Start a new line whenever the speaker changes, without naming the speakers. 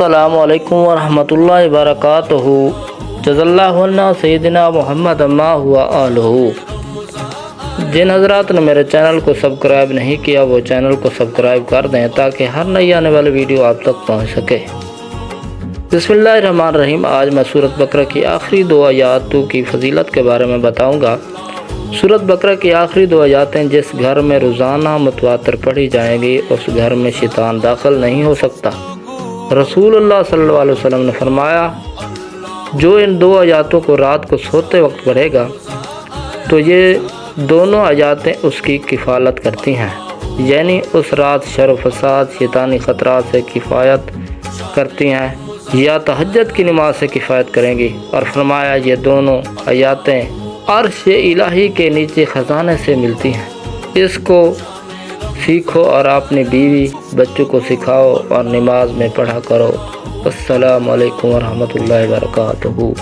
अस्सलामु अलैकुम वरहमतुल्लाहि वबरकातुहू। जज़ल्लाहु अन्ना सय्यिदना मुहम्मद अम्मा हुआ आलहू। जिन हज़रात ने मेरे चैनल को सब्सक्राइब नहीं किया वो चैनल को सब्सक्राइब कर दें ताकि हर नई आने वाली वीडियो आप तक पहुंच सके। बिस्मिल्लाहिर्रहमानिर्रहीम। आज मैं सूरत बकरा की आखिरी दो आयातों की फजीलत के बारे में बताऊंगा। सूरत बकरा की आखिरी दो आयातें जिस घर में रोज़ाना मुतवातिर पढ़ी जाएंगी उस घर में शैतान दाखिल नहीं हो सकता। रसूलुल्लाह सल्लल्लाहु अलैहि वसल्लम ने फरमाया, जो इन दो आयातों को रात को सोते वक्त पढ़ेगा तो ये दोनों आयातें उसकी किफ़ालत करती हैं, यानी उस रात शर व फसाद शैतानी ख़तरात से किफ़ायत करती हैं या तहज्जुद की नमाज से किफ़ायत करेंगी। और फरमाया ये दोनों आयातें अर्श इलाही के नीचे ख़जाने से मिलती हैं। इसको सीखो और अपनी बीवी बच्चों को सिखाओ और नमाज में पढ़ा करो। अस्सलामु अलैकुम वरहमतुल्लाहि वबरकातुहू।